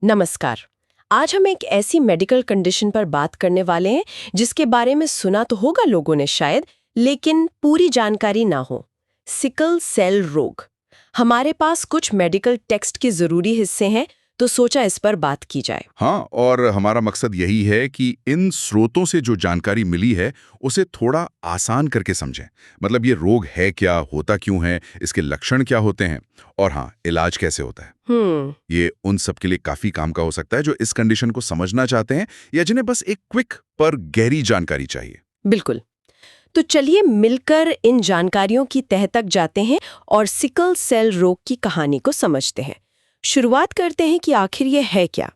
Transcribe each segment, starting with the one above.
नमस्कार। आज हम एक ऐसी मेडिकल कंडीशन पर बात करने वाले हैं जिसके बारे में सुना तो होगा लोगों ने शायद, लेकिन पूरी जानकारी ना हो। सिकल सेल रोग। हमारे पास कुछ मेडिकल टेक्स्ट के जरूरी हिस्से हैं, तो सोचा इस पर बात की जाए। हाँ, और हमारा मकसद यही है कि इन स्रोतों से जो जानकारी मिली है उसे थोड़ा आसान करके समझें। मतलब ये रोग है क्या, होता क्यों है, इसके लक्षण क्या होते हैं और हाँ, इलाज कैसे होता है। ये उन सब के लिए काफी काम का हो सकता है जो इस कंडीशन को समझना चाहते हैं या जिन्हें बस एक क्विक पर गहरी जानकारी चाहिए। बिल्कुल। तो चलिए मिलकर इन जानकारियों की तह तक जाते हैं और सिकल सेल रोग की कहानी को समझते हैं। शुरुआत करते हैं कि आखिर ये है क्या।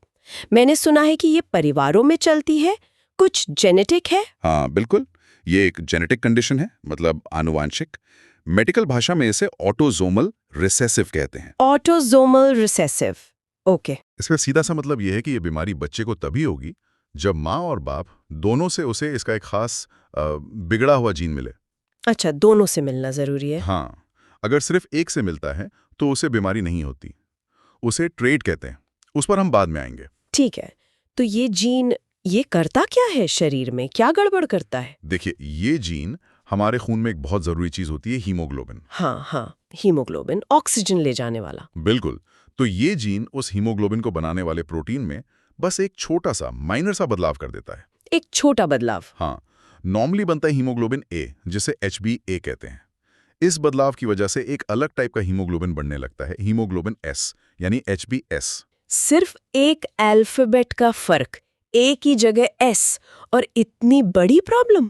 मैंने सुना है कि ये परिवारों में चलती है, कुछ जेनेटिक है। हाँ बिल्कुल, ये एक जेनेटिक कंडीशन है, मतलब आनुवांशिक। मेडिकल भाषा में इसे ऑटोजोमल रिसेसिव कहते हैं। Autosomal recessive, okay. इसका सीधा सा मतलब ये है कि ये बीमारी बच्चे को तभी होगी जब माँ और बाप दोनों से उसे इसका एक खास बिगड़ा हुआ जीन मिले। अच्छा, दोनों से मिलना जरूरी है। हाँ, अगर सिर्फ एक से मिलता है तो उसे बीमारी नहीं होती। उसे ट्रेट कहते हैं, उस पर हम बाद में आएंगे। ठीक है, तो ये जीन ये करता क्या है शरीर में, क्या गड़बड़ करता है? देखिए, ये जीन हमारे खून में एक बहुत जरूरी चीज होती है, हीमोग्लोबिन। हाँ, हीमोग्लोबिन, ऑक्सीजन ले जाने वाला। बिल्कुल। तो ये जीन उस हीमोग्लोबिन को बनाने वाले प्रोटीन में बस एक छोटा सा माइनर सा बदलाव कर देता है। एक छोटा बदलाव। हाँ, नॉर्मली बनता है हीमोग्लोबिन ए, जिसे HbA कहते हैं। इस बदलाव की वजह से एक अलग टाइप का हीमोग्लोबिन बनने लगता है, हीमोग्लोबिन S, यानी HbS। सिर्फ एक अल्फाबेट का फर्क, ए की जगह एस, और इतनी बड़ी प्रॉब्लम।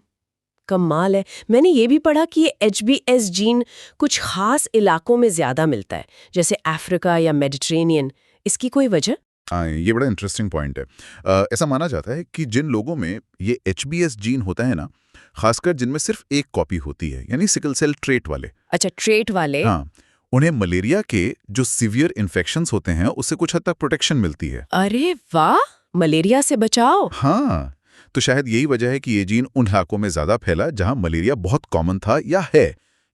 कमाल है। मैंने ये भी पढ़ा कि ये HbS जीन कुछ खास इलाकों में ज्यादा मिलता है, जैसे अफ्रीका या मेडिटेरेनियन। इसकी कोई वजह? हाँ, ये बड़ा इंटरेस्टिंग पॉइंट है। ऐसा माना जाता है कि जिन लोगों में ये HbS जीन होता है ना, खासकर जिनमें सिर्फ एक कॉपी होती है, यानी सिकल सेल ट्रेट वाले। अच्छा, ट्रेट वाले। हाँ, उन्हें मलेरिया के जो सीवियर इन्फेक्शंस होते हैं उससे कुछ हद तक प्रोटेक्शन मिलती है। अरे वाह, मलेरिया से बचाओ। हाँ, तो शायद यही वजह है कि ये जीन उन इलाकों में ज्यादा फैला जहां मलेरिया बहुत कॉमन था या है।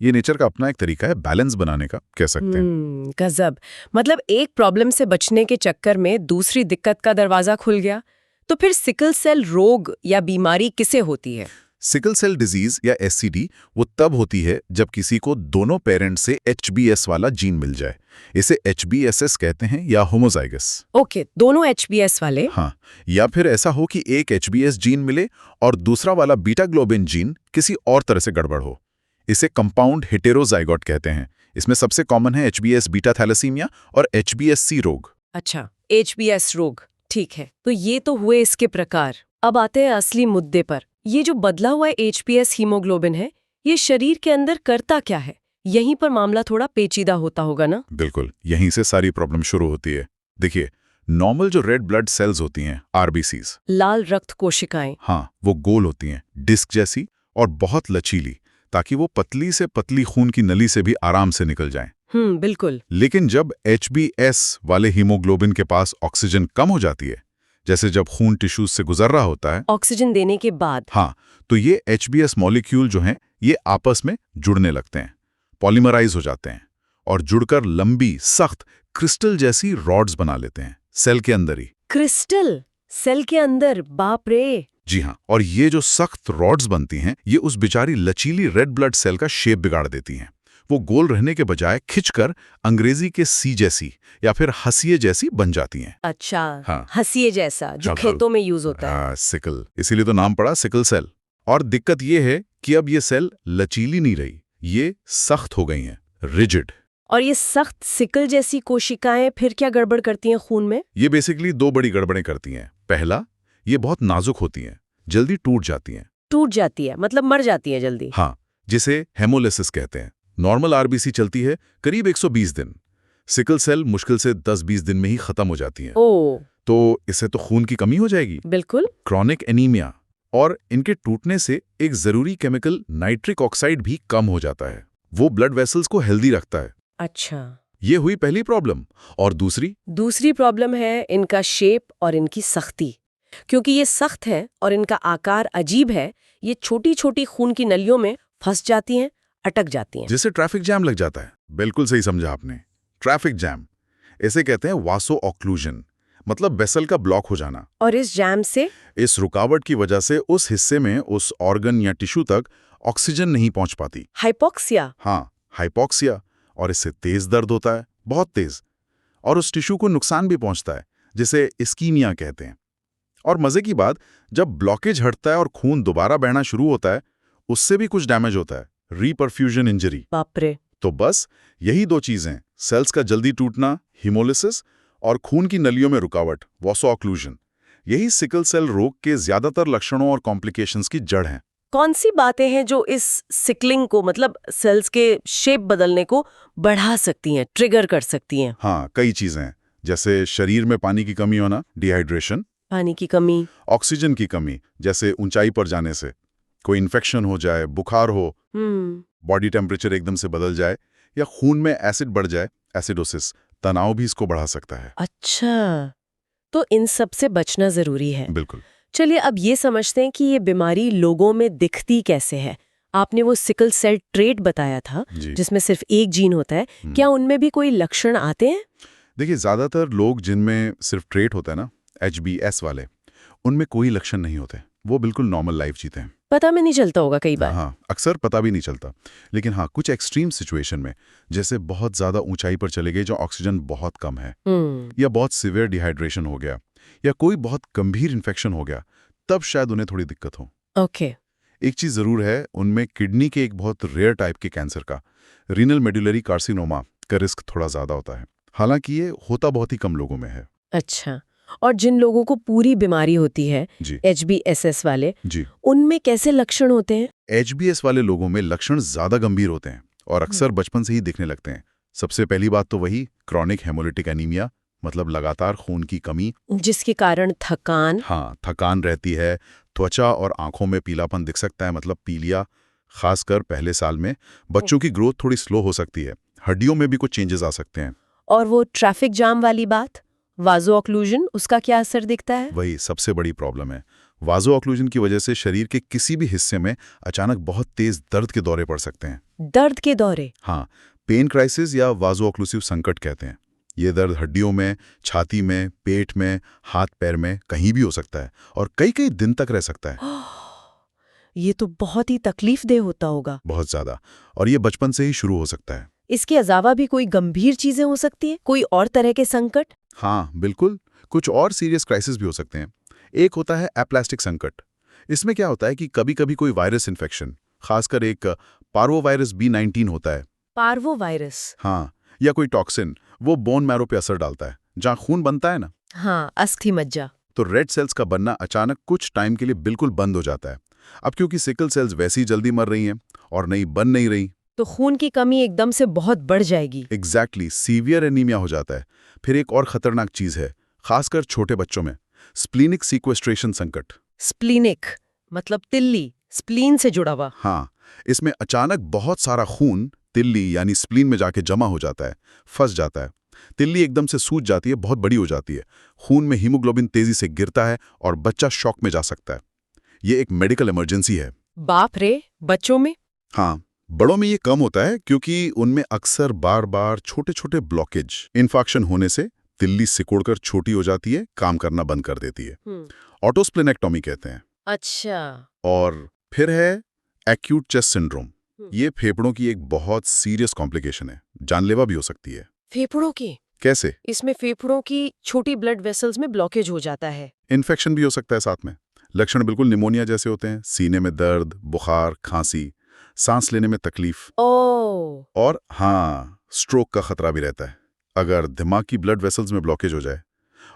ये नेचर का अपना एक तरीका है बैलेंस बनाने का, कह सकते हैं। गजब। मतलब एक प्रॉब्लम से बचने के चक्कर में दूसरी दिक्कत का दरवाजा खुल गया। तो फिर सिकल सेल रोग या बीमारी किसे होती है? सिकल सेल डिजीज या SCD वो तब होती है जब किसी को दोनों पेरेंट्स से HbS वाला जीन मिल जाए। इसे HbSS कहते हैं या होमोजाइगस। ओके, दोनों HbS वाले। हाँ, या फिर ऐसा हो कि एक HbS जीन मिले और दूसरा वाला बीटा ग्लोबिन जीन किसी और तरह से गड़बड़ हो। इसे कंपाउंड हेटेरोजाइगोट कहते हैं। इसमें सबसे कॉमन है HbS बीटा थैलेसीमिया और HbS-C रोग। अच्छा, HbS रोग, ठीक है। तो ये तो हुए इसके प्रकार। अब आते हैं असली मुद्दे पर। ये जो बदला हुआ HbS हीमोग्लोबिन है, ये शरीर के अंदर करता क्या है? यहीं पर मामला थोड़ा पेचीदा होता होगा ना? बिल्कुल, यहीं से सारी प्रॉब्लम शुरू होती है। देखिए, नॉर्मल जो रेड ब्लड सेल्स होती हैं, RBCs, लाल रक्त कोशिकाएं। हाँ, वो गोल होती हैं, डिस्क जैसी और बहुत लचीली, ताकि वो पतली से पतली खून की नली से भी आराम से निकल जाएं। बिल्कुल। लेकिन जब HbS वाले हीमोग्लोबिन के पास ऑक्सीजन कम हो जाती है, जैसे जब खून टिश्यूज से गुजर रहा होता है, ऑक्सीजन देने के बाद। हाँ, तो ये HbS मॉलिक्यूल जो हैं, ये आपस में जुड़ने लगते हैं, पॉलीमराइज हो जाते हैं और जुड़कर लंबी, सख्त क्रिस्टल जैसी रॉड्स बना लेते हैं, सेल के अंदर ही। क्रिस्टल सेल के अंदर, बाप रे। जी हाँ, और ये जो सख्त रॉड्स बनती हैं, ये उस बेचारी लचीली रेड ब्लड सेल का शेप बिगाड़ देती हैं। वो गोल रहने के बजाय खिंचकर अंग्रेजी के सी जैसी या फिर हंसिए जैसी बन जाती हैं। अच्छा, हाँ, हंसिए जैसा जो बिल्कुल। खेतों में यूज होता है। हाँ, सिकल, इसीलिए तो नाम पड़ा सिकल सेल। और दिक्कत ये है कि अब ये सेल लचीली नहीं रही, ये सख्त हो गई हैं, रिजिड। और ये सख्त सिकल जैसी कोशिकाएं फिर क्या गड़बड़ करती हैं खून में? ये बेसिकली दो बड़ी गड़बड़ें करती हैं। पहला, ये बहुत नाजुक होती हैं, जल्दी टूट जाती हैं। टूट जाती है मतलब मर जाती है जल्दी? हाँ, जिसे हेमोलिसिस कहते हैं। नॉर्मल RBC चलती है करीब 120 दिन। सिकल सेल मुश्किल से 10-20 दिन में ही खत्म हो जाती हैं। ओ, तो इससे तो खून की कमी हो जाएगी, बिल्कुल। क्रॉनिक एनीमिया, और इनके टूटने से एक जरूरी केमिकल नाइट्रिक ऑक्साइड भी कम हो जाता है। वो ब्लड वेसल्स को हेल्दी रखता है। अच्छा, ये हुई पहली प्रॉब्लम। और दूसरी प्रॉब्लम है इनका शेप और इनकी सख्ती। क्योंकि ये सख्त है और इनका आकार अजीब है, ये छोटी छोटी खून की नलियों में फंस जाती हैं, अटक जाती हैं। जिससे ट्रैफिक जैम लग जाता है। बिल्कुल सही समझा आपने, ट्रैफिक जैम। इसे कहते हैं वासो ऑक्लूजन। मतलब वेसल का ब्लॉक हो जाना। और इस जैम से? इस रुकावट की वजह से उस हिस्से में, उस ऑर्गन या टिश्यू तक ऑक्सीजन नहीं पहुंच पाती। हाइपोक्सिया? हाँ, हाइपोक्सिया। और इससे तेज दर्द होता है, बहुत तेज। और उस टिश्यू को नुकसान भी पहुंचता है, जिसे इस्कीमिया कहते हैं। और मजे की बात, जब ब्लॉकेज हटता है और खून दोबारा बहना शुरू होता है, उससे भी कुछ डैमेज होता है, रीपरफ्यूजन इंजरी। बाप रे। तो बस यही दो चीजें, सेल्स का जल्दी टूटना, हीमोलिसिस, और खून की नलियों में रुकावट, वॉसोऑक्लूजन, यही सिकल सेल रोग के ज्यादातर लक्षणों और कॉम्प्लिकेशंस की जड़ हैं। कौन सी बातें हैं जो इस सिकलिंग को, मतलब सेल्स के शेप बदलने को बढ़ा सकती हैं, ट्रिगर कर सकती हैं? हाँ, कई चीजें हैं, जैसे शरीर में पानी की कमी होना, डिहाइड्रेशन, पानी की कमी, ऑक्सीजन की कमी, जैसे ऊंचाई पर जाने से, कोई इन्फेक्शन हो जाए, बुखार हो, बॉडी टेम्परेचर एकदम से बदल जाए, या खून में एसिड बढ़ जाए, एसिडोसिस, तनाव भी इसको बढ़ा सकता है। अच्छा, तो इन सब से बचना जरूरी है। बिल्कुल। चलिए अब ये समझते हैं कि ये बीमारी लोगों में दिखती कैसे है। आपने वो सिकल सेल ट्रेट बताया था, जी। जिसमें सिर्फ एक जीन होता है, क्या उनमें भी कोई लक्षण आते हैं? देखिए, ज्यादातर लोग जिनमें सिर्फ ट्रेट होता है ना, HBS वाले, उनमें कोई लक्षण नहीं होते, वो बिल्कुल नॉर्मल लाइफ जीते हैं। पता में नहीं चलता होगा कई बार। हाँ, अक्सर पता भी नहीं चलता। लेकिन हाँ, कुछ एक्सट्रीम सिचुएशन में, जैसे बहुत ज्यादा ऊंचाई पर चले गए, जो ऑक्सीजन बहुत कम है, या बहुत सिवियर डिहाइड्रेशन हो गया, या कोई बहुत गंभीर इन्फेक्शन हो गया, तब शायद उन्हें थोड़ी दिक्कत हो। ओके। एक चीज जरूर है, उनमें किडनी के एक बहुत रेयर टाइप के कैंसर का, रीनल मेडुलरी कार्सिनोमा का रिस्क थोड़ा ज्यादा होता है। हालांकि ये होता बहुत ही कम लोगों में है। अच्छा, और जिन लोगों को पूरी बीमारी होती है, जी HBSS वाले, जी। उनमें कैसे लक्षण होते हैं? HBS वाले लोगों में लक्षण ज्यादा गंभीर होते हैं और अक्सर बचपन से ही दिखने लगते हैं। सबसे पहली बात तो वही क्रॉनिक हेमोलिटिक एनीमिया, मतलब लगातार खून की कमी, जिसके कारण थकान। हाँ, थकान रहती है, त्वचा और आंखों में पीलापन दिख सकता है, मतलब पीलिया। खासकर पहले साल में बच्चों की ग्रोथ थोड़ी स्लो हो सकती है, हड्डियों में भी कुछ चेंजेस आ सकते हैं। और वो ट्रैफिक जाम वाली बात, वाजो ऑक्लूजन, उसका क्या असर दिखता है? वही सबसे बड़ी प्रॉब्लम है। वाजो ऑक्लूजन की वजह से शरीर के किसी भी हिस्से में अचानक बहुत तेज दर्द के दौरे पड़ सकते हैं। दर्द के दौरे? हाँ, पेन क्राइसिस या वाजो ऑक्लूसिव संकट कहते हैं। ये दर्द हड्डियों में, छाती में, पेट में, हाथ पैर में कहीं भी हो सकता है और कई कई दिन तक रह सकता है। ये तो बहुत ही तकलीफदेह होता होगा। बहुत ज्यादा। और ये बचपन से ही शुरू हो सकता है। इसके अलावा भी कोई गंभीर चीजें हो सकती है, कोई और तरह के संकट? हाँ, बिल्कुल। कुछ और सीरियस क्राइसिस भी हो सकते हैं। एक होता है एप्लास्टिक संकट। इसमें क्या होता है कि कभी कभी कोई वायरस इन्फेक्शन, खासकर एक पार्वोवायरस B19 होता है। पार्वोवायरस? हाँ, या कोई टॉक्सिन, वो बोन मैरो पे असर डालता है, जहाँ खून बनता है ना। हाँ, अस्थि मज्जा। तो रेड सेल्स का बनना अचानक कुछ टाइम के लिए बिल्कुल बंद हो जाता है। अब क्योंकि सिकल सेल्स वैसी जल्दी मर रही हैं और नई बन नहीं रही, तो खून की कमी एकदम से बहुत बढ़ जाएगी। एग्जैक्टली, सीवियर एनीमिया हो जाता है। फिर एक और खतरनाक चीज है, खासकर छोटे बच्चों में, स्प्लीनिक सीक्वेस्ट्रेशन संकट। स्प्लीनिक मतलब तिल्ली, स्प्लीन से जुड़ा हुआ। हाँ, इसमें अचानक बहुत सारा खून तिल्ली यानी स्प्लीन में जाके जमा हो जाता है, फंस जाता है। तिल्ली एकदम से सूज जाती है, बहुत बड़ी हो जाती है। खून में हीमोग्लोबिन तेजी से गिरता है और बच्चा शॉक में जा सकता है। ये एक मेडिकल इमरजेंसी है। बाप रे, बच्चों में? हाँ, बड़ों में ये कम होता है क्योंकि उनमें अक्सर बार बार छोटे छोटे ब्लॉकेज, इन्फेक्शन होने से तिल्ली सिकुड़कर छोटी हो जाती है, काम करना बंद कर देती है। ऑटोस्प्लेनेक्टोमी कहते हैं। अच्छा। और फिर है एक्यूट चेस्ट सिंड्रोम। ये फेफड़ों की एक बहुत सीरियस कॉम्प्लिकेशन है, जानलेवा भी हो सकती है। फेफड़ों की? कैसे? इसमें फेफड़ों की छोटी ब्लड वेसल्स में ब्लॉकेज हो जाता है। इन्फेक्शन भी हो सकता है साथ में। लक्षण बिल्कुल निमोनिया जैसे होते हैं, सीने में दर्द, बुखार, खांसी, सांस लेने में तकलीफ। ओह। और हाँ, स्ट्रोक का खतरा भी रहता है अगर दिमाग की ब्लड वेसल्स में ब्लॉकेज हो जाए।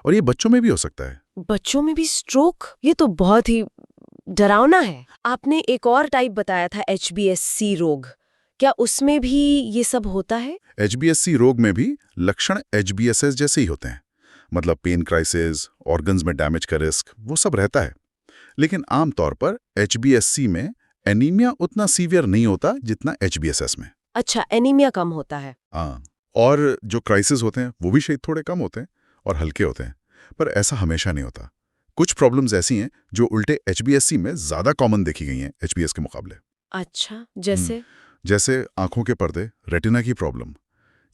और ये बच्चों में भी हो सकता है। बच्चों में भी स्ट्रोक? ये तो बहुत ही डरावना है। आपने एक और टाइप बताया था, HBSC रोग, क्या उसमें भी ये सब होता है? HBSC रोग में भी लक्षण HBSS जैसे ही होते हैं, मतलब पेन क्राइसिस, ऑर्गन्स में डैमेज का रिस्क, वो सब रहता है। लेकिन आमतौर पर HBSC में एनीमिया उतना सीवियर नहीं होता जितना HBSS में। अच्छा, एनीमिया कम होता है। हाँ, और जो क्राइसिस होते हैं वो भी शायद थोड़े कम होते हैं और हल्के होते हैं, पर ऐसा हमेशा नहीं होता। कुछ प्रॉब्लम्स ऐसी हैं जो उल्टे HBSC में ज्यादा कॉमन देखी गई हैं HBS के मुकाबले। अच्छा, जैसे? जैसे आंखों के पर्दे, रेटिना की प्रॉब्लम,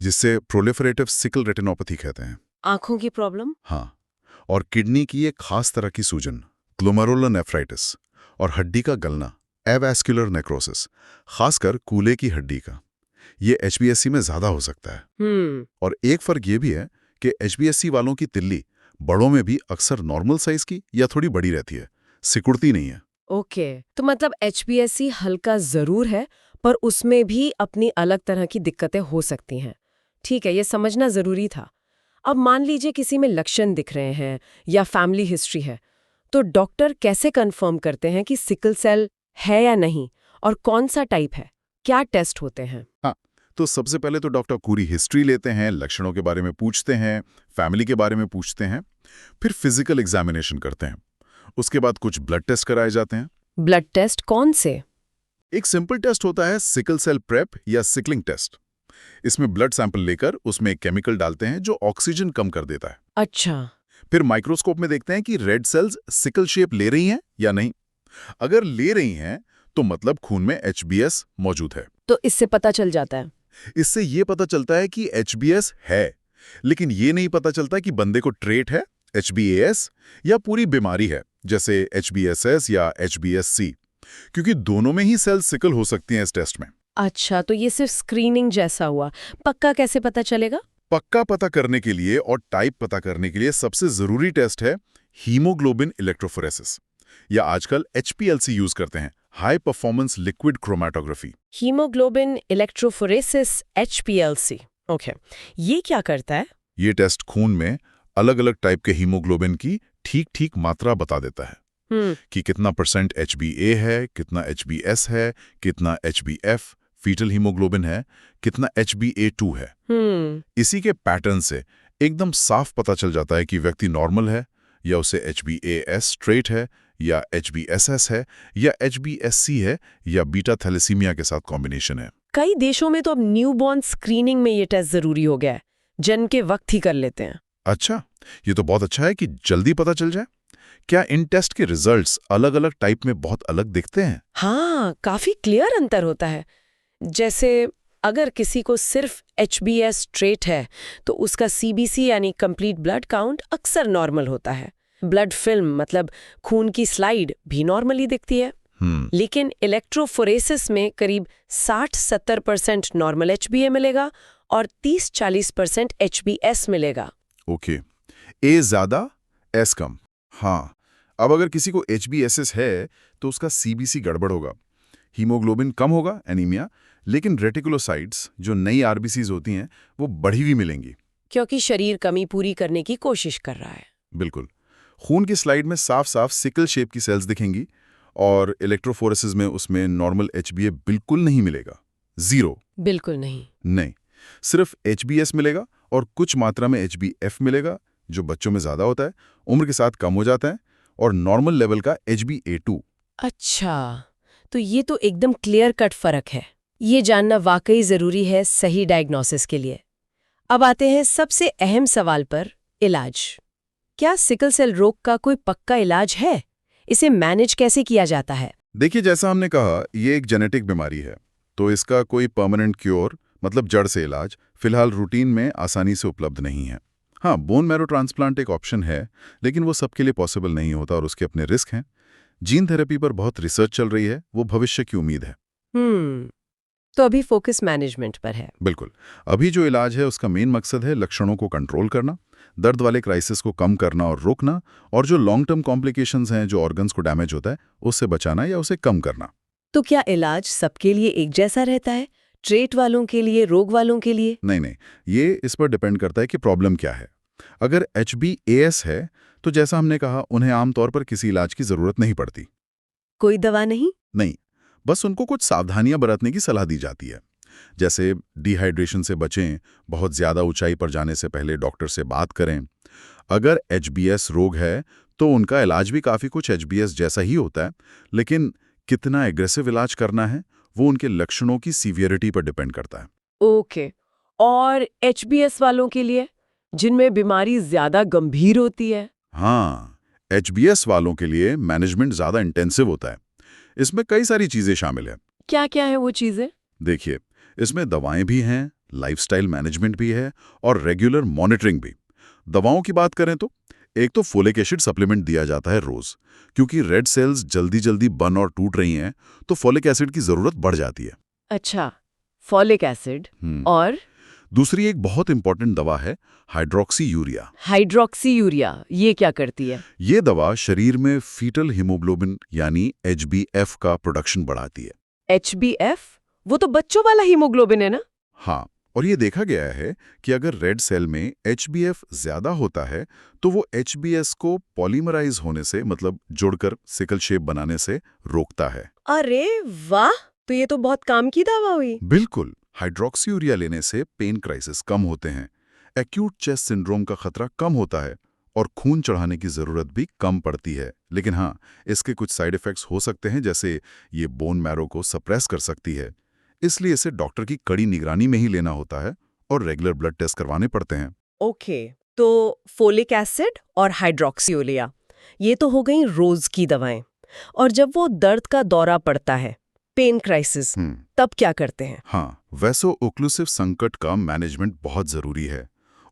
जिससे प्रोलिफरेटिव सिकल रेटिनोपैथी कहते हैं। आंखों की प्रॉब्लम? हाँ, और किडनी की एक खास तरह की सूजन ग्लोमेरुलोनेफ्राइटिस और हड्डी का गलना एवैस्कुलर नेक्रोसिस, खासकर कूल्हे की हड्डी का, ये एचबीएससी में ज्यादा हो सकता है। और एक फर्क ये भी है कि एचबीएससी वालों की तिल्ली बड़ों में भी अक्सर नॉर्मल साइज की या थोड़ी बड़ी रहती है, सिकुड़ती नहीं है। ओके, तो मतलब एचबीएससी हल्का जरूर है, पर उसमें भी अपनी अलग तरह की दिक्कतें हो सकती हैं। ठीक है, ये समझना जरूरी था। अब मान लीजिए किसी में लक्षण दिख रहे हैं या फैमिली हिस्ट्री है, तो डॉक्टर कैसे कंफर्म करते हैं कि सिकल सेल है या नहीं, और कौन सा टाइप है? क्या टेस्ट होते हैं? हाँ, तो सबसे पहले तो डॉक्टर पूरी हिस्ट्री लेते हैं, लक्षणों के बारे में पूछते हैं, फैमिली के बारे में पूछते हैं, फिर फिजिकल एग्जामिनेशन करते हैं। उसके बाद कुछ ब्लड टेस्ट कराए जाते हैं। ब्लड टेस्ट कौन से? एक सिंपल टेस्ट होता है सिकल सेल प्रेप या सिकलिंग टेस्ट। इसमें ब्लड सैंपल लेकर उसमें एक केमिकल डालते हैं जो ऑक्सीजन कम कर देता है। अच्छा। फिर माइक्रोस्कोप में देखते हैं कि रेड सेल्स सिकल शेप ले रही हैं या नहीं। अगर ले रही हैं तो मतलब खून में एचबीएस मौजूद है। तो इससे पता चल जाता है? इससे ये पता चलता है कि एचबीएस है, लेकिन ये नहीं पता चलता कि बंदे को ट्रेट है एचबीएस या पूरी बीमारी है जैसे एचबीएसएस या एचबीएससी, क्योंकि दोनों में ही सेल्स सिकल हो सकती हैं इस टेस्ट में। अच्छा, तो ये सिर्फ स्क्रीनिंग जैसा हुआ। पक्का कैसे पता चलेगा? पक्का पता करने के लिए और टाइप पता करने के लिए सबसे जरूरी टेस्ट है हीमोग्लोबिन इलेक्ट्रोफोरेसिस, या आजकल एचपीएलसी यूज करते हैं, high performance liquid chromatography. Haemoglobin electrophoresis, HPLC. Okay, ये क्या करता है? ये टेस्ट खून में अलग अलग टाइप के हीमोग्लोबिन की ठीक ठीक मात्रा बता देता है कि कितना % एचबीए है, कितना एचबीएस है, कितना एचबीएफ फीटल हीमोग्लोबिन है, कितना एचबीए2 है। इसी के पैटर्न से एकदम साफ पता चल जाता है कि व्यक्ति नॉर्मल है या उसे एचबीएएस स्ट्रेट है या एचबीएसएस है या एचबीएससी है या बीटा थैलेसीमिया के साथ कॉम्बिनेशन है। कई देशों में तो अब न्यूबॉर्न स्क्रीनिंग में ये टेस्ट जरूरी हो गया है, जन्म के वक्त ही कर लेते हैं। अच्छा, ये तो बहुत अच्छा है कि जल्दी पता चल जाए। क्या इन टेस्ट के रिजल्ट्स अलग-अलग टाइप में बहुत अलग दिखते हैं? हाँ, काफी क्लियर अंतर होता है। जैसे अगर किसी को सिर्फ एचबीएस स्ट्रेट है, तो उसका सीबीसी यानी कंप्लीट ब्लड काउंट अक्सर नॉर्मल होता है। ब्लड फिल्म मतलब खून की स्लाइड भी नॉर्मली दिखती है। लेकिन इलेक्ट्रोफोरेसिस में करीब 60-70% नॉर्मल एचबीए मिलेगा और 30-40% एचबीएस मिलेगा। ओके, ए ज्यादा एस कम। हाँ, अब अगर किसी को एचबीएसएस है तो उसका सीबीसी गड़बड़ होगा, हीमोग्लोबिन कम होगा, एनीमिया, लेकिन रेटिकुलोसाइट्स जो नई आरबीसीज होती हैं वो बढ़ी हुई मिलेंगी, क्योंकि शरीर कमी पूरी करने की कोशिश कर रहा है। बिल्कुल। खून की स्लाइड में साफ साफ सिकल शेप की सेल्स दिखेंगी और इलेक्ट्रोफोरेसिस में उसमें नॉर्मल एचबीए बिल्कुल नहीं मिलेगा, जीरो। बिल्कुल नहीं। सिर्फ एचबीएस मिलेगा और कुछ मात्रा में एचबीएफ मिलेगा, जो बच्चों में ज्यादा होता है, उम्र के साथ कम हो जाता है, और नॉर्मल लेवल का एचबीए2। अच्छा, तो ये तो एकदम क्लियर कट फर्क है। ये जानना वाकई जरूरी है सही डायग्नोसिस के लिए। अब आते हैं सबसे अहम सवाल पर, इलाज। क्या सिकल सेल रोग का कोई पक्का इलाज है? इसे मैनेज कैसे किया जाता है? देखिए, जैसा हमने कहा, ये एक जेनेटिक बीमारी है, तो इसका कोई परमानेंट क्योर मतलब जड़ से इलाज फिलहाल रूटीन में आसानी से उपलब्ध नहीं है। हाँ, बोन मैरो ट्रांसप्लांट एक ऑप्शन है, लेकिन वो सबके लिए पॉसिबल नहीं होता और उसके अपने रिस्क हैं। जीन थेरेपी पर बहुत रिसर्च चल रही है, वो भविष्य की उम्मीद है। तो अभी फोकस मैनेजमेंट पर है। बिल्कुल। अभी जो इलाज है उसका मेन मकसद है लक्षणों को कंट्रोल करना, दर्द वाले क्राइसिस को कम करना और रोकना, और जो लॉन्ग टर्म कॉम्प्लिकेशंस हैं, जो ऑर्गन्स को डैमेज होता है, उससे बचाना या उसे कम करना। तो क्या इलाज सबके लिए एक जैसा रहता है? ट्रेट वालों के लिए, रोग वालों के लिए? नहीं, ये इस पर डिपेंड करता है कि प्रॉब्लम क्या है। अगर एचबीएएस है तो जैसा हमने कहा, उन्हें आमतौर पर किसी इलाज की जरूरत नहीं पड़ती। कोई दवा नहीं? नहीं, बस उनको कुछ सावधानियां बरतने की सलाह दी जाती है, जैसे डिहाइड्रेशन से बचें, बहुत ज्यादा ऊंचाई पर जाने से पहले डॉक्टर से बात करें। अगर एचबीएस रोग है तो उनका इलाज भी काफी कुछ एचबीएस जैसा ही होता है, लेकिन कितना एग्रेसिव इलाज करना है वो उनके लक्षणों की सीवियरिटी पर डिपेंड करता है। ओके, और एचबीएस वालों के लिए, जिनमें बीमारी ज्यादा गंभीर होती है? हाँ, एचबीएस वालों के लिए मैनेजमेंट ज्यादा इंटेंसिव होता है। इसमें कई सारी चीजें शामिल हैं। क्या क्या है वो चीजें? देखिए, इसमें दवाएं भी हैं, लाइफस्टाइल मैनेजमेंट भी है और रेगुलर मॉनिटरिंग भी। दवाओं की बात करें तो एक तो फोलिक एसिड सप्लीमेंट दिया जाता है रोज, क्योंकि रेड सेल्स जल्दी जल्दी बन और टूट रही हैं, तो फोलिक एसिड की जरूरत बढ़ जाती है। अच्छा, फॉलिक एसिड। और दूसरी एक बहुत इंपॉर्टेंट दवा है हाइड्रोक्सी यूरिया। हाइड्रोक्सी यूरिया, ये क्या करती है? ये दवा शरीर में फीटल हीमोग्लोबिन यानी HbF का प्रोडक्शन बढ़ाती है। HbF? वो तो बच्चों वाला हीमोग्लोबिन है ना? हाँ, और ये देखा गया है कि अगर रेड सेल में HbF ज्यादा होता है तो वो HbS को पॉलीमराइज होने से, मतलब जुड़कर सिकल शेप बनाने से रोकता है। अरे वाह, तो ये तो बहुत काम की दवा हुई। बिल्कुल, हाइड्रोक्सीयूरिया लेने से पेन क्राइसिस कम होते हैं, एक्यूट चेस्ट सिंड्रोम का खतरा कम होता है और खून चढ़ाने की जरूरत भी कम पड़ती है। लेकिन हाँ, इसके कुछ साइड इफेक्ट्स हो सकते हैं, जैसे ये बोन मैरो को सप्रेस कर सकती है। इसलिए इसे डॉक्टर की कड़ी निगरानी में ही लेना होता है और रेगुलर ब्लड टेस्ट करवाने पड़ते हैं। ओके, तो फोलिक एसिड और हाइड्रोक्सी यूरिया, ये तो हो गई रोज की दवाएं। और जब वो दर्द का दौरा पड़ता है, पेन क्राइसिस, तब क्या करते हैं? हाँ, वैसो ओक्लूसिव संकट का मैनेजमेंट बहुत जरूरी है।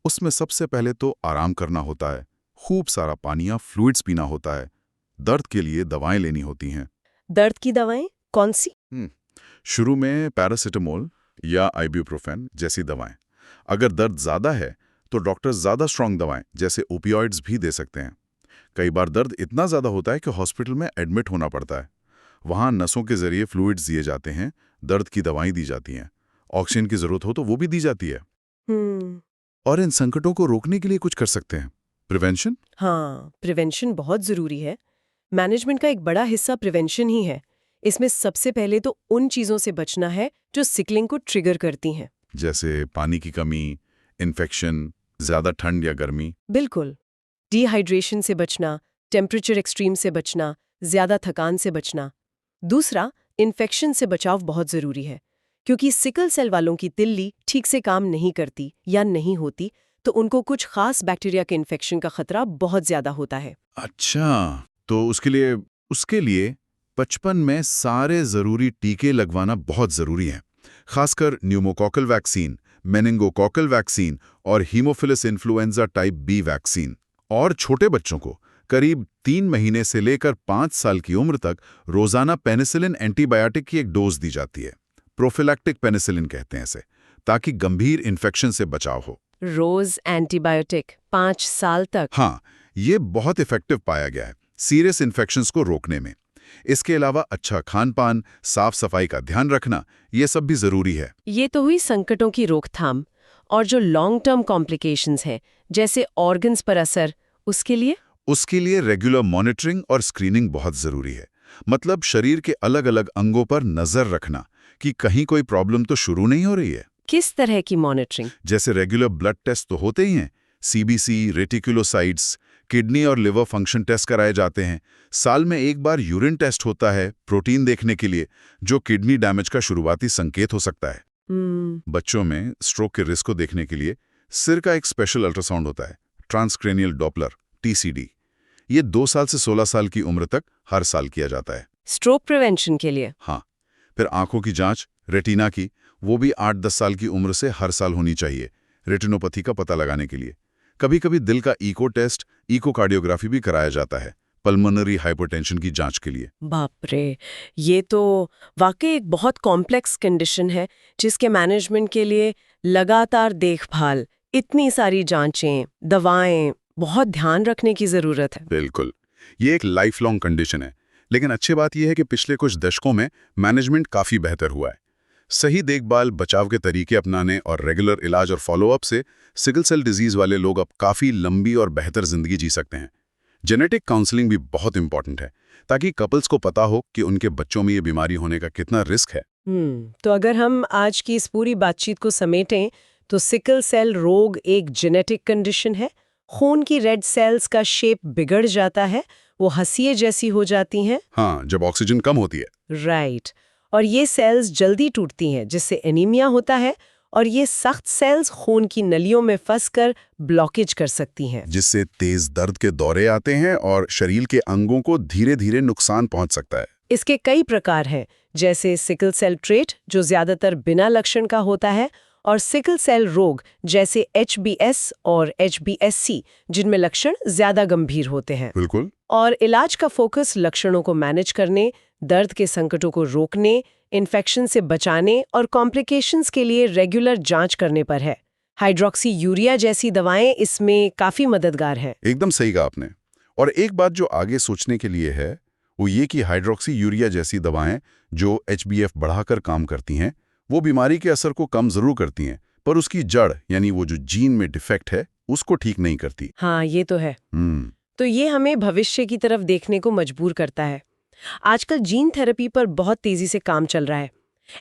उसमें सबसे पहले तो आराम करना होता है, खूब सारा पानी या फ्लूइड्स पीना होता है। दर्द के लिए दवाएं लेनी होती हैं। दर्द की दवाएं कौन सी? शुरू में पैरासिटामोल या आइब्यूप्रोफेन जैसी दवाएं। अगर दर्द ज्यादा है तो डॉक्टर ज्यादा स्ट्रांग दवाएं जैसे ओपियोइड्स भी दे सकते हैं। कई बार दर्द इतना ज्यादा होता है कि हॉस्पिटल में एडमिट होना पड़ता है। वहां नसों के जरिए फ्लूइड्स दिए जाते हैं, दर्द की दवाएं दी जाती हैं, ऑक्सीजन की जरूरत हो तो वो भी दी जाती है। और इन संकटों को रोकने के लिए कुछ कर सकते हैं। प्रिवेंशन। हाँ, प्रिवेंशन बहुत जरूरी है। मैनेजमेंट का एक बड़ा हिस्सा प्रिवेंशन ही है। इसमें सबसे पहले तो उन चीजों से बचना है जो सिकलिंग को ट्रिगर करती हैं। जैसे पानी की कमी, इन्फेक्शन, ज्यादा ठंड या गर्मी। बिल्कुल, डिहाइड्रेशन से बचना, टेम्परेचर एक्सट्रीम से बचना, ज्यादा थकान से बचना। दूसरा, इन्फेक्शन से बचाव बहुत जरूरी है, क्योंकि सिकल सेल वालों की तिल्ली ठीक से काम नहीं करती या नहीं होती, तो उनको कुछ खास बैक्टीरिया के इन्फेक्शन का खतरा बहुत ज्यादा होता है। अच्छा, तो उसके लिए 55 में सारे जरूरी टीके लगवाना बहुत जरूरी है, खासकर न्यूमोकॉकल वैक्सीन, मेनिंगोकॉकल वैक्सीन और haemophilus influenzae type B vaccine. और छोटे बच्चों को करीब 3 महीने से लेकर 5 साल की उम्र तक रोजाना पेनिसिलिन एंटीबायोटिक की एक डोज दी जाती है। प्रोफिलैक्टिक पेनिसिलिन कहते हैं इसे, ताकि गंभीर इन्फेक्शन से बचाव हो। रोज एंटीबायोटिक 5 साल तक? हाँ, ये बहुत इफेक्टिव पाया गया है सीरियस इन्फेक्शंस को रोकने में। इसके अलावा अच्छा खान पान, साफ सफाई का ध्यान रखना, ये सब भी जरूरी है। ये तो हुई संकटों की रोकथाम। और जो लॉन्ग टर्म कॉम्प्लिकेशंस हैं, जैसे ऑर्गन्स पर असर, उसके लिए रेगुलर मॉनिटरिंग और स्क्रीनिंग बहुत जरूरी है। मतलब शरीर के अलग अलग अंगों पर नजर रखना कि कहीं कोई प्रॉब्लम तो शुरू नहीं हो रही है। किस तरह की मॉनिटरिंग? जैसे रेगुलर ब्लड टेस्ट तो होते ही हैं, CBC, रेटिकुलोसाइट्स, किडनी और लिवर फंक्शन टेस्ट कराए जाते हैं। साल में एक बार यूरिन टेस्ट होता है प्रोटीन देखने के लिए, जो किडनी डैमेज का शुरुआती संकेत हो सकता है। बच्चों में स्ट्रोक के रिस्क को देखने के लिए सिर का एक स्पेशल अल्ट्रासाउंड होता है, ट्रांसक्रेनियल डॉपलर, TCD। ये 2 साल से 16 साल की उम्र तक हर साल किया जाता है, स्ट्रोक प्रिवेंशन के लिए। हाँ, फिर आंखों की जांच, रेटिना की, वो भी 8-10 साल की उम्र से हर साल होनी चाहिए, रेटिनोपैथी का पता लगाने के लिए। कभी कभी दिल का इको टेस्ट, इकोकार्डियोग्राफी भी कराया जाता है, पल्मोनरी हाइपरटेंशन की जांच के लिए। बाप रे, ये तो वाकई एक बहुत कॉम्प्लेक्स कंडीशन है, जिसके मैनेजमेंट के लिए लगातार देखभाल, इतनी सारी जांचें, दवाएं, बहुत ध्यान रखने की जरूरत है। बिल्कुल, ये एक लाइफ लॉन्ग कंडीशन है। लेकिन अच्छी बात यह है कि पिछले कुछ दशकों में मैनेजमेंट काफी बेहतर हुआ है। सही देखभाल, बचाव के तरीके अपनाने और रेगुलर इलाज और फॉलोअप से सिकल सेल डिजीज वाले लोग अब काफी लंबी और बेहतर जिंदगी जी सकते हैं। जेनेटिक काउंसलिंग भी बहुत इंपॉर्टेंट है, ताकि कपल्स को पता हो कि उनके बच्चों में ये बीमारी होने का कितना रिस्क है। तो अगर हम आज की इस पूरी बातचीत को समेटें, तो सिकल सेल रोग एक जेनेटिक कंडीशन है। खून की रेड सेल्स का शेप बिगड़ जाता है, वो हंसिए जैसी हो जाती हैं। हाँ, जब ऑक्सीजन कम होती है। राइट। और ये सेल्स जल्दी टूटती हैं, जिससे एनीमिया होता है, और ये सख्त सेल्स खून की नलियों में फंसकर ब्लॉकेज कर सकती हैं, जिससे तेज दर्द के दौरे आते हैं और शरीर के अंगों को धीरे धीरे नुकसान पहुंच सकता है। इसके कई प्रकार हैं, जैसे सिकल सेल ट्रेट, जो ज्यादातर बिना लक्षण का होता है, और सिकल सेल रोग जैसे HBS और HBSC, जिनमें लक्षण ज्यादा गंभीर होते हैं। बिल्कुल। और इलाज का फोकस लक्षणों को मैनेज करने, दर्द के संकटों को रोकने, इन्फेक्शन से बचाने और कॉम्प्लिकेशंस के लिए रेगुलर जांच करने पर है। हाइड्रोक्सी यूरिया जैसी दवाएं इसमें काफी मददगार हैं। एकदम सही कहा आपने। और एक बात जो आगे सोचने के लिए है वो ये कि हाइड्रोक्सी यूरिया जैसी दवाएं जो HbF बढ़ाकर काम करती हैं, वो बीमारी के असर को कम जरूर करती हैं, पर उसकी जड़ यानी वो जो जीन में डिफेक्ट है उसको ठीक नहीं करती। हाँ, ये तो है। तो ये हमें भविष्य की तरफ देखने को मजबूर करता है। आजकल जीन थेरेपी पर बहुत तेजी से काम चल रहा है।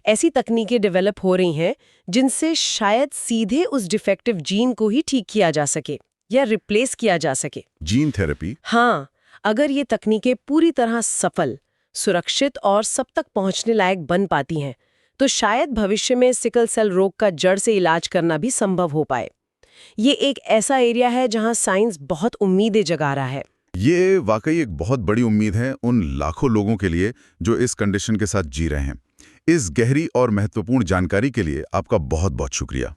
ऐसी तकनीकें डेवलप हो रही हैं जिनसे शायद सीधे उस डिफेक्टिव जीन को ही ठीक किया जा सके या रिप्लेस किया जा सके। Gene therapy? हाँ, अगर ये तकनीकें पूरी तरह सफल, सुरक्षित और सब तक पहुंचने लायक बन पाती हैं, तो शायद भविष्य में सिकल सेल रोग का जड़ से इलाज करना भी संभव हो पाए। ये एक ऐसा एरिया है जहां साइंस बहुत उम्मीदें जगा रहा है। ये वाकई एक बहुत बड़ी उम्मीद है उन लाखों लोगों के लिए जो इस कंडीशन के साथ जी रहे हैं। इस गहरी और महत्वपूर्ण जानकारी के लिए आपका बहुत बहुत शुक्रिया।